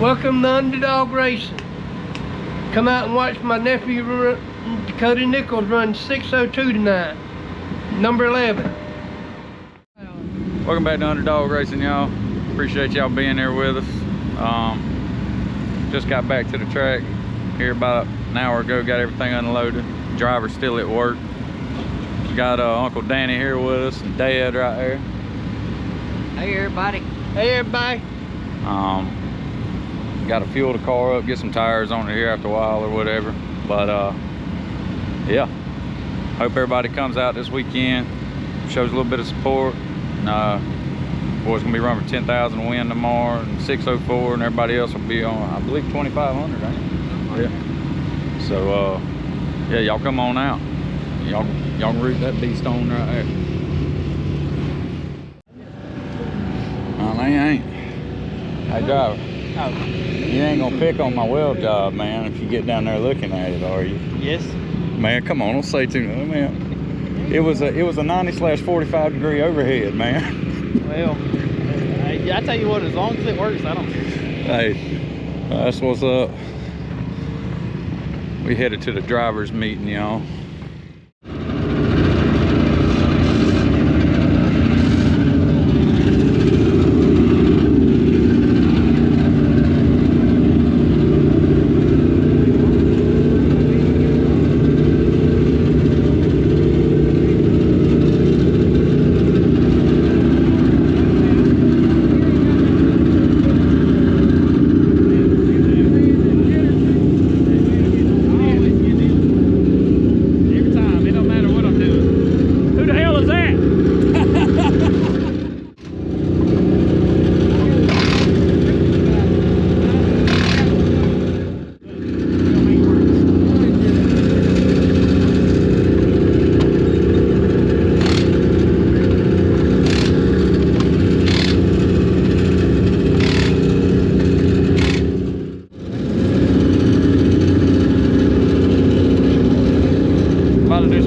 Welcome to Underdog Racing. Come out and watch my nephew Cody Nichols run 602 tonight, number 11. Welcome back to Underdog Racing, y'all. Appreciate y'all being there with us. Just got back to the track here about an hour ago, got everything unloaded. Driver's still at work. Got Uncle Danny here with us and Dad right there. Hey everybody. Hey everybody. Got to fuel the car up, get some tires on it here after a while or whatever. But yeah, hope everybody comes out this weekend, shows a little bit of support. Boys gonna be running for 10,000 win tomorrow and 604, and everybody else will be on, I believe, 2,500, ain't it? Yeah. So yeah, y'all come on out. Y'all can root that beast on right there. No, they ain't. Hey, driver. Oh. You ain't gonna pick on my weld job, man, if you get down there looking at it, are you? Yes. Man, come on, don't say too much, man. It was a 90/45 degree overhead, man. Well, I tell you what, as long as it works, I don't care. Hey, that's what's up. We headed to the drivers' meeting, y'all.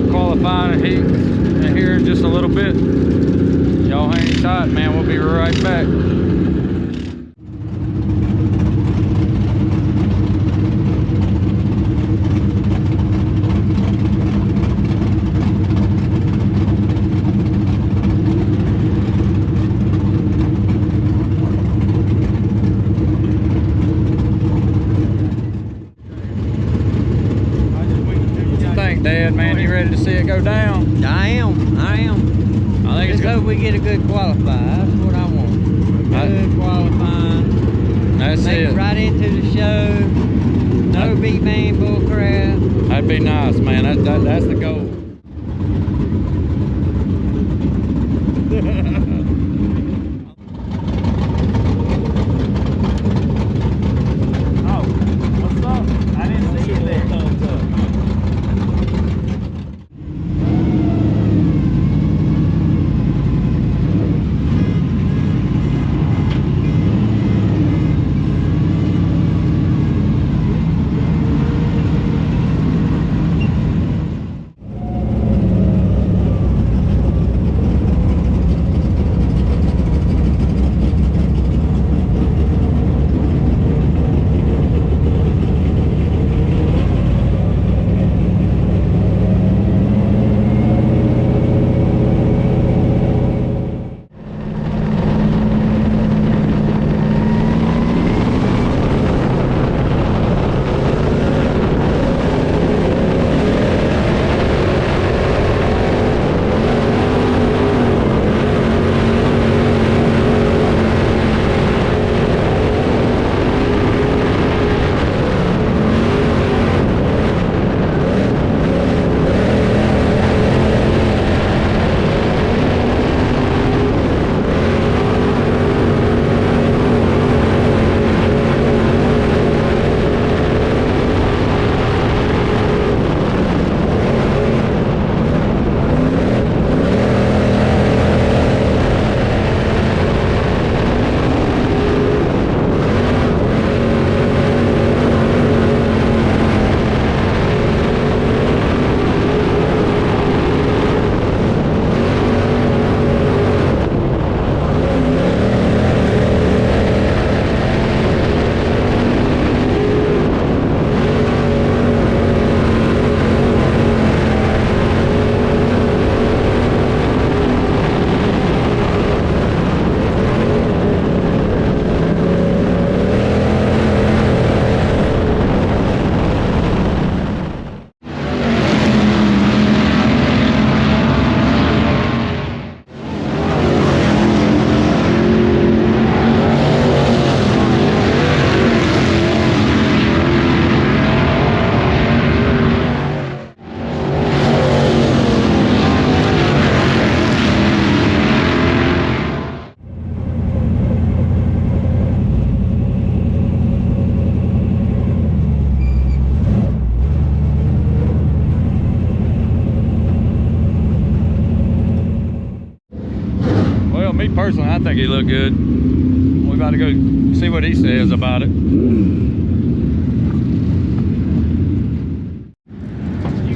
Qualifying heat in here in just a little bit. Y'all hang tight, man. We'll be right back. Dad, man, you ready to see it go down? I am. I think it's hope we get a good qualify. That's what I want. Good qualifying. That's Make it right into the show. No B-man bull crap. That'd be nice, man. That's the goal. Oh, what's up? I didn't see you there. think he looked good. We about to go see what he says about it. You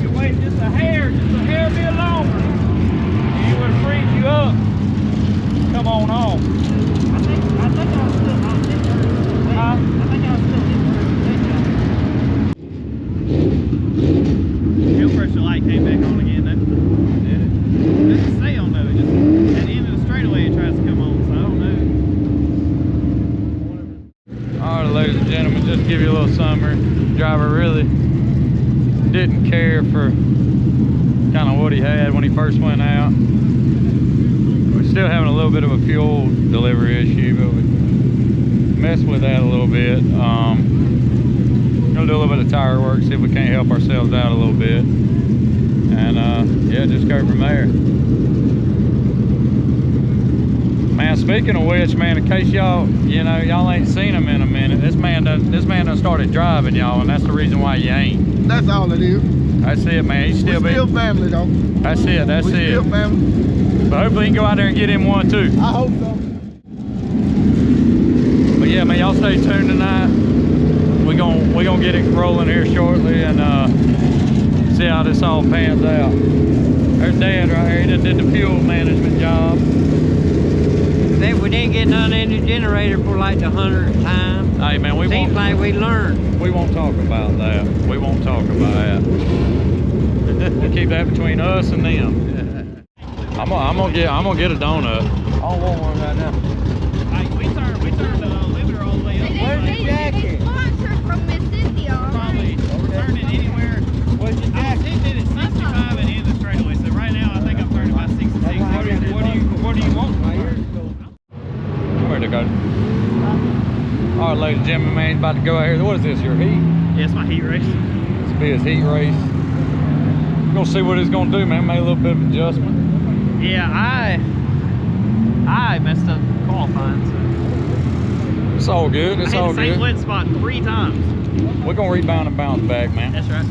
can wait just a hair bit longer. And it would freeze you up. Come on off. I think I'll still fuel pressure light came back on again though. Did it? It doesn't stay on though. It just at the end of the straightaway it tries to come on, so I don't know. Alright, ladies and gentlemen, just to give you a little summary. The driver really didn't care for kind of what he had when he first went out. We're still having a little bit of a fuel delivery issue, but we messed with that a little bit. Gonna do a little bit of tire work, see if we can't help ourselves out a little bit. And yeah, just go from there. Man, speaking of which, man, in case y'all, y'all ain't seen him in a minute, this man done started driving, y'all, and that's the reason why you ain't. That's all it is. That's it, man. He's still Still family, though. That's it. That's We it. still family. But hopefully he can go out there and get him one too. I hope so. But yeah, man, y'all stay tuned tonight. We gonna get it rolling here shortly and see how this all pans out. There's Dad right here. He done did the fuel management job. We didn't get none in the generator for like the 100th time. Hey man, Seems like we learned. We won't talk about that. We won't talk about that. We'll keep that between us and them. I'm gonna get a donut. I don't want one right now. Like we turned the limiter all the way up. Where's the jacket? Sponsored from Miss Cynthia. Probably turn it anywhere. Where's your I was jacket? hitting it at 65 at the end of the straightaway. So right now I think I'm turning about 66. What do you want? Where'd it go? All right, ladies and gentlemen, man, he's about to go out here. What is this, your heat? Yeah, it's my heat race. This will be his heat race. We're gonna see what he's gonna do, man. Made a little bit of adjustment. Yeah, I messed up qualifying, so It's all good. It's I all hit the same good. wet spot 3 times. We're gonna rebound and bounce back, man. That's right.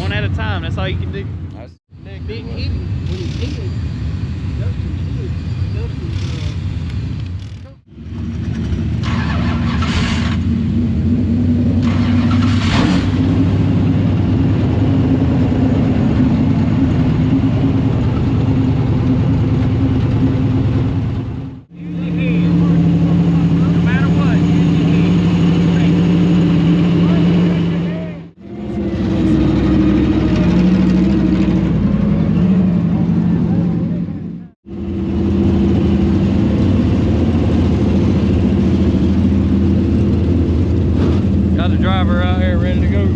One at a time. That's all you can do. That's No matter what. got the driver out here ready to go.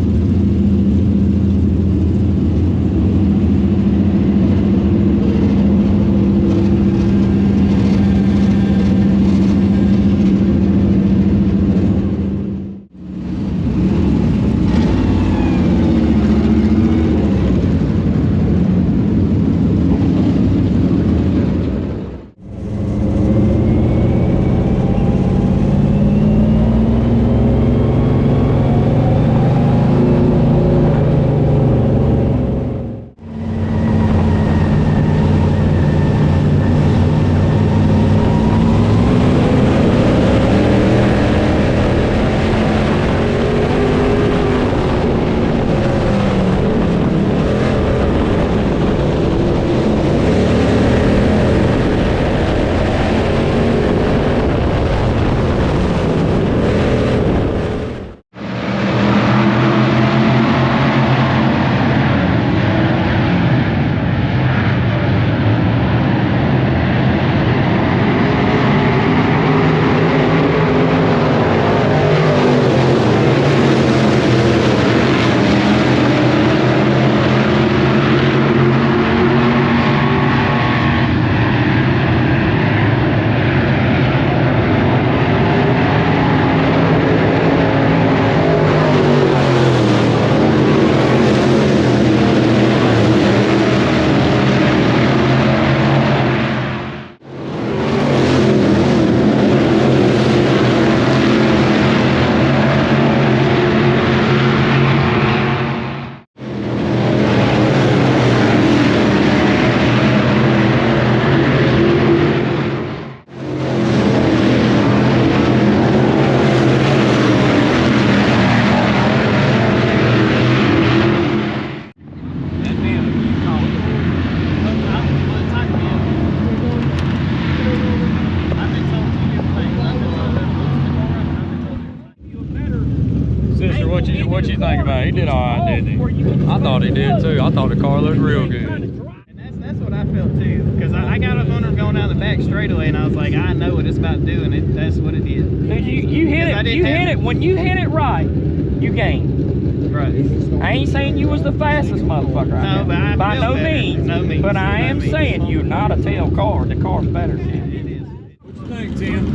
Sister, what you think about it? He did all right, didn't he? I thought he did too. I thought the car looked real good. And that's what I felt too, because I got up under him going down the back straightaway, and I was like, I know what it's about to do, and that's what it did. Dude, you hit it. You hit it. When you hit it right, you gained. Right. I ain't saying you was the fastest motherfucker out No, there. but I by feel no better. means. No means. But I No am means. saying you're not a tail car. The car's better than you. It is. What you think, Tim?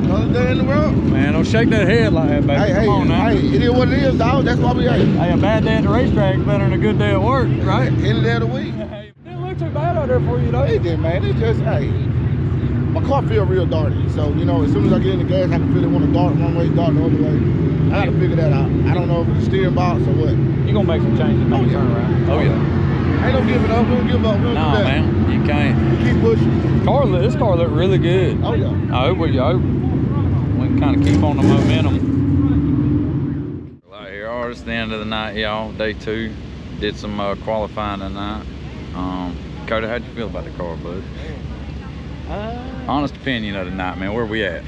Another day in the world. Man, don't shake that head like that, baby. Hey, Come on now. hey, it is what it is, dog. That's why we here. Hey, a bad day at the racetrack is better than a good day at work, right? Any day of the week. Hey, it didn't look too bad out there for you, though. It did, man. It's just, hey, my car feel real darty. So, you know, as soon as I get in the gas, I can feel it want to dart one way, dart the other way. I got to figure that out. I don't know if it's a steering box or what. You gonna make some changes when you turn around. Oh, yeah. Ain't no giving up. We don't give up. We don't No, do that. man, you can't. We keep pushing. This car looked really good. Oh, yeah. I hope we can kind of keep on the momentum. Right here, are it's the end of the night, y'all. Day 2. Did some qualifying tonight. Cody, how'd you feel about the car, bud? Honest opinion of the night, man. Where we at?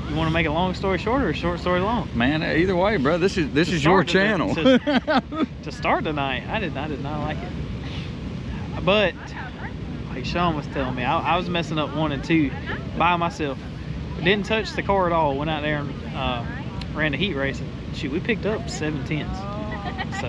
You want to make a long story short or a short story long? Man, either way, bro. This is your channel. To start tonight, I did not like it. But like Sean was telling me, I was messing up 1 and 2 by myself. Didn't touch the car at all. Went out there and ran the heat race. And shoot, we picked up 7/10. So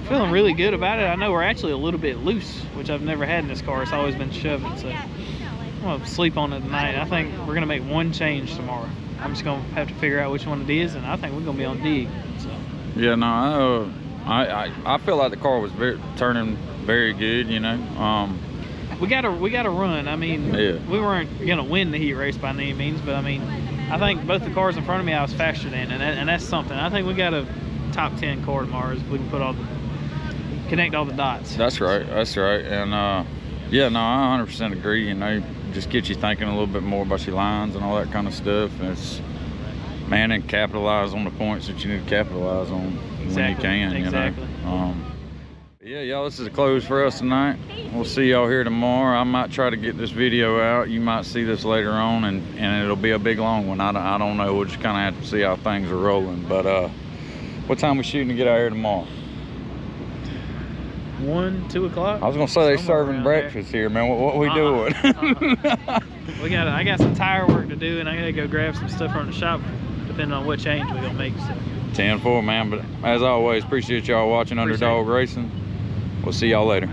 feeling really good about it. I know we're actually a little bit loose, which I've never had in this car. It's always been shoving. So I'm gonna sleep on it tonight. I think we're gonna make one change tomorrow. I'm just gonna have to figure out which one it is, and I think we're gonna be on dig. So Yeah, no, I feel like the car was turning very good, you know. we gotta run. I mean, Yeah. we weren't gonna win the heat race by any means, but I mean, I think both the cars in front of me I was faster than, and that's something. I think we got a top 10 car tomorrow if we can connect all the dots. That's right, and yeah, no, I 100% agree. You know, just get you thinking a little bit more about your lines and all that kind of stuff. And it's, man, and capitalize on the points that you need to capitalize on when you can. Exactly. You know. Yeah, y'all, this is a close for us tonight. We'll see y'all here tomorrow. I might try to get this video out. You might see this later on, and it'll be a big long one. I don't know. We'll just kind of have to see how things are rolling. But what time we shooting to get out here tomorrow? 1, 2 o'clock. I was gonna say they Somewhere serving around breakfast here, man. What we doing? I got some tire work to do, and I gotta go grab some stuff from the shop, depending on what change we're gonna make. So 10-4, man. But as always, appreciate y'all watching Underdog Racing. We'll see y'all later.